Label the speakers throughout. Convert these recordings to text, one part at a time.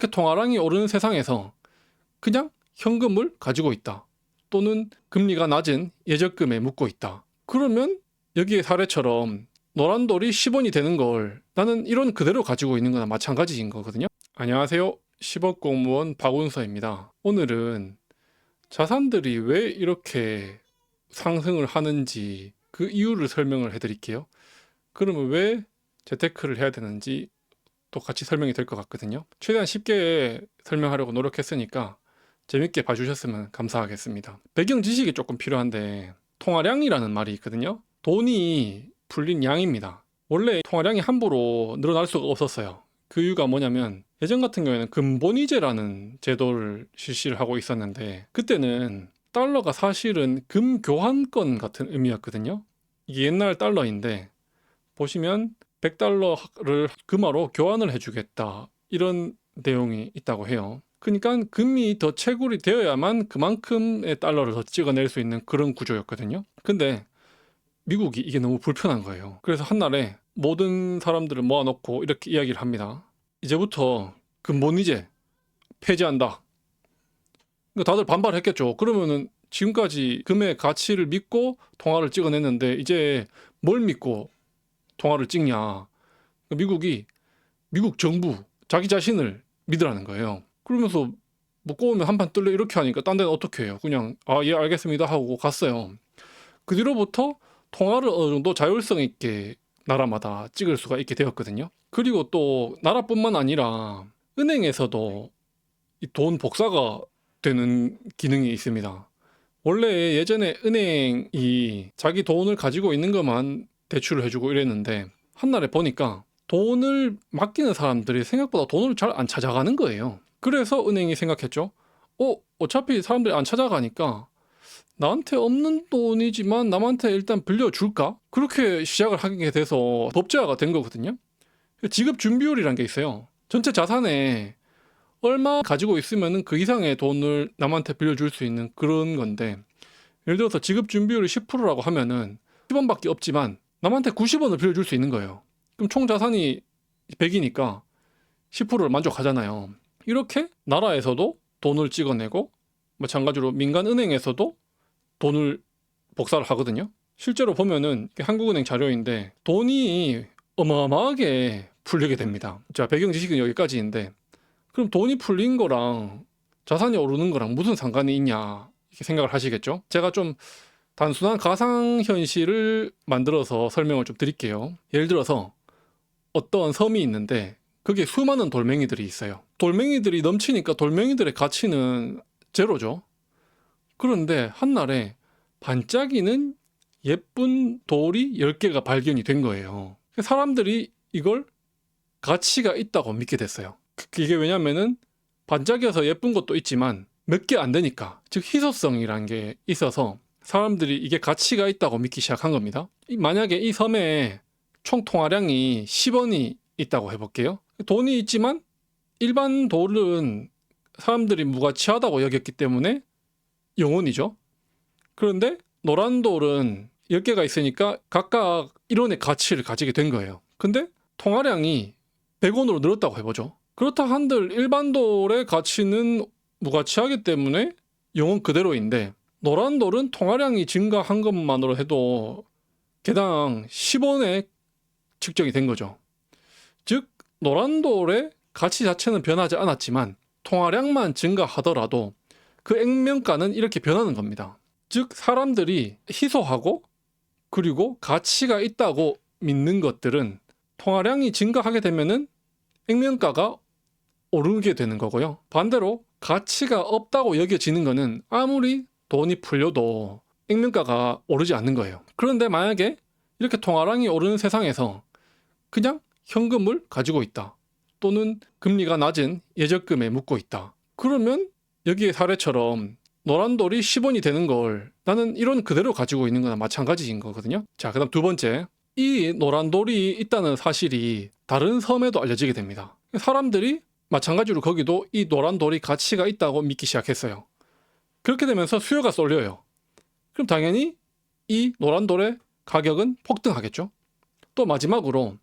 Speaker 1: 그 통화량이 오르는 세상에서 그냥 현금을 가지고 있다. 또는 금리가 낮은 예적금에 묶고 있다. 그러면 여기의 사례처럼 노란 돌이 10원이 되는 걸 나는 1원 그대로 가지고 있는 거나 마찬가지인 거거든요. 안녕하세요. 10억 공무원 박운서입니다. 오늘은 자산들이 왜 이렇게 상승을 하는지 그 이유를 설명을 해드릴게요. 그러면 왜 재테크를 해야 되는지 또 같이 설명이 될 것 같거든요. 최대한 쉽게 설명하려고 노력했으니까 재밌게 봐주셨으면 감사하겠습니다. 배경 지식이 조금 필요한데 통화량이라는 말이 있거든요. 돈이 풀린 양입니다. 원래 통화량이 함부로 늘어날 수가 없었어요. 그 이유가 뭐냐면 예전 같은 경우에는 금본위제라는 제도를 실시를 하고 있었는데 그때는 달러가 사실은 금 교환권 같은 의미였거든요. 이게 옛날 달러인데 보시면 100달러를 금화로 교환을 해주겠다 이런 내용이 있다고 해요. 그러니까 금이 더 채굴이 되어야만 그만큼의 달러를 더 찍어낼 수 있는 그런 구조였거든요. 근데 미국이 이게 너무 불편한 거예요. 그래서 한날에 모든 사람들을 모아놓고 이렇게 이야기를 합니다. 이제부터 금본위제 폐지한다. 그러니까 다들 반발했겠죠. 그러면은 지금까지 금의 가치를 믿고 통화를 찍어냈는데 이제 뭘 믿고 통화를 찍냐. 미국 정부 자기 자신을 믿으라는 거예요. 그러면서 뭐 꼬우면 한판 뜰래 이렇게 하니까 딴 데는 어떻게 해요. 그냥 예 알겠습니다 하고 갔어요. 그 뒤로부터 통화를 어느 정도 자율성 있게 나라마다 찍을 수가 있게 되었거든요. 그리고 또 나라뿐만 아니라 은행에서도 이 돈 복사가 되는 기능이 있습니다. 원래 예전에 은행이 자기 돈을 가지고 있는 것만 대출을 해주고 이랬는데 한날에 보니까 돈을 맡기는 사람들이 생각보다 돈을 잘 안 찾아가는 거예요. 그래서 은행이 생각했죠. 어차피 사람들이 안 찾아가니까 나한테 없는 돈이지만 남한테 일단 빌려줄까? 그렇게 시작을 하게 돼서 법제화가 된 거거든요. 지급 준비율이란 게 있어요. 전체 자산에 얼마 가지고 있으면 그 이상의 돈을 남한테 빌려줄 수 있는 그런 건데 예를 들어서 지급 준비율이 10%라고 하면은 10원밖에 없지만 남한테 90원을 빌려줄 수 있는 거예요. 그럼 총 자산이 100이니까 10%를 만족하잖아요. 이렇게 나라에서도 돈을 찍어내고 마찬가지로 민간 은행에서도 돈을 복사를 하거든요. 실제로 보면은 한국은행 자료인데 돈이 어마어마하게 풀리게 됩니다. 자, 배경 지식은 여기까지인데 그럼 돈이 풀린 거랑 자산이 오르는 거랑 무슨 상관이 있냐 이렇게 생각을 하시겠죠? 제가 좀 단순한 가상현실을 만들어서 설명을 좀 드릴게요. 예를 들어서 어떤 섬이 있는데 거기에 수많은 돌멩이들이 있어요. 돌멩이들이 넘치니까 돌멩이들의 가치는 제로죠. 그런데 한날에 반짝이는 예쁜 돌이 10개가 발견이 된 거예요. 사람들이 이걸 가치가 있다고 믿게 됐어요. 이게 왜냐면은 반짝여서 예쁜 것도 있지만 몇 개 안 되니까, 즉 희소성이란 게 있어서 사람들이 이게 가치가 있다고 믿기 시작한 겁니다. 만약에 이 섬에 총 통화량이 10원이 있다고 해볼게요. 돈이 있지만 일반 돌은 사람들이 무가치하다고 여겼기 때문에 0원이죠. 그런데 노란 돌은 10개가 있으니까 각각 1원의 가치를 가지게 된 거예요. 근데 통화량이 100원으로 늘었다고 해보죠. 그렇다 한들 일반 돌의 가치는 무가치하기 때문에 0원 그대로인데 노란 돌은 통화량이 증가한 것만으로 해도 개당 10원의 측정이 된 거죠. 즉 노란 돌의 가치 자체는 변하지 않았지만 통화량만 증가하더라도 그 액면가는 이렇게 변하는 겁니다. 즉 사람들이 희소하고 그리고 가치가 있다고 믿는 것들은 통화량이 증가하게 되면은 액면가가 오르게 되는 거고요. 반대로 가치가 없다고 여겨지는 거는 아무리 돈이 풀려도 액면가가 오르지 않는 거예요. 그런데 만약에 이렇게 통화량이 오르는 세상에서 그냥 현금을 가지고 있다. 또는 금리가 낮은 예적금에 묶고 있다. 그러면 여기의 사례처럼 노란 돌이 10원이 되는 걸 나는 1원 그대로 가지고 있는 거나 마찬가지인 거거든요. 자, 그다음 두 번째. 이 노란 돌이 있다는 사실이 다른 섬에도 알려지게 됩니다. 사람들이 마찬가지로 거기도 이 노란 돌이 가치가 있다고 믿기 시작했어요. 그렇게 되면서 수요가 쏠려요. 그럼 당연히 이 노란 돌의 가격은 폭등하겠죠. 또 마지막으로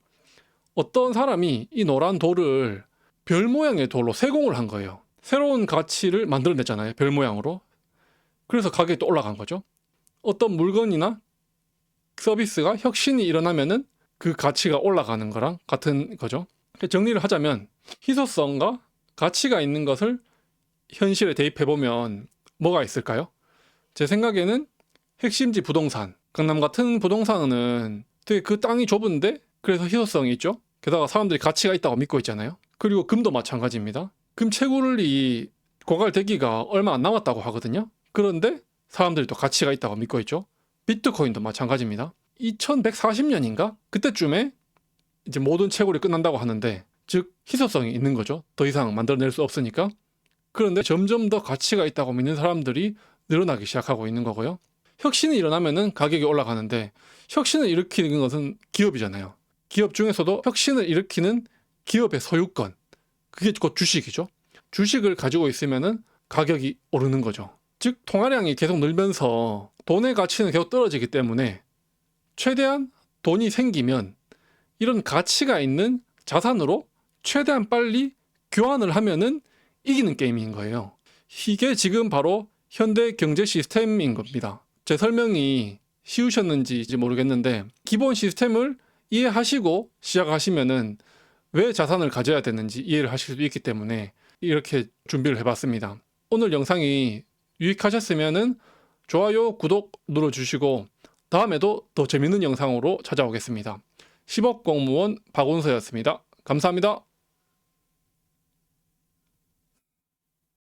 Speaker 1: 어떤 사람이 이 노란 돌을 별 모양의 돌로 세공을 한 거예요. 새로운 가치를 만들어냈잖아요. 별 모양으로. 그래서 가격이 또 올라간 거죠. 어떤 물건이나 서비스가 혁신이 일어나면은 그 가치가 올라가는 거랑 같은 거죠. 정리를 하자면 희소성과 가치가 있는 것을 현실에 대입해보면 뭐가 있을까요? 제 생각에는 핵심지 부동산, 강남 같은 부동산은 되게 그 땅이 좁은데 그래서 희소성이 있죠. 게다가 사람들이 가치가 있다고 믿고 있잖아요. 그리고 금도 마찬가지입니다. 금 채굴이 고갈되기가 얼마 안 남았다고 하거든요. 그런데 사람들이 또 가치가 있다고 믿고 있죠. 비트코인도 마찬가지입니다. 2140년인가? 그때쯤에 이제 모든 채굴이 끝난다고 하는데, 즉 희소성이 있는 거죠. 더 이상 만들어낼 수 없으니까. 그런데 점점 더 가치가 있다고 믿는 사람들이 늘어나기 시작하고 있는 거고요. 혁신이 일어나면은 가격이 올라가는데, 혁신을 일으키는 것은 기업이잖아요. 기업 중에서도 혁신을 일으키는 기업의 소유권, 그게 곧 주식이죠. 주식을 가지고 있으면은 가격이 오르는 거죠. 즉 통화량이 계속 늘면서 돈의 가치는 계속 떨어지기 때문에 최대한 돈이 생기면 이런 가치가 있는 자산으로 최대한 빨리 교환을 하면은 이기는 게임인 거예요. 이게 지금 바로 현대 경제 시스템인 겁니다. 제 설명이 쉬우셨는지 모르겠는데 기본 시스템을 이해하시고 시작하시면은 왜 자산을 가져야 되는지 이해를 하실 수 있기 때문에 이렇게 준비를 해봤습니다. 오늘 영상이 유익하셨으면은 좋아요, 구독 눌러주시고 다음에도 더 재밌는 영상으로 찾아오겠습니다. 10억 공무원 박운서였습니다. 감사합니다.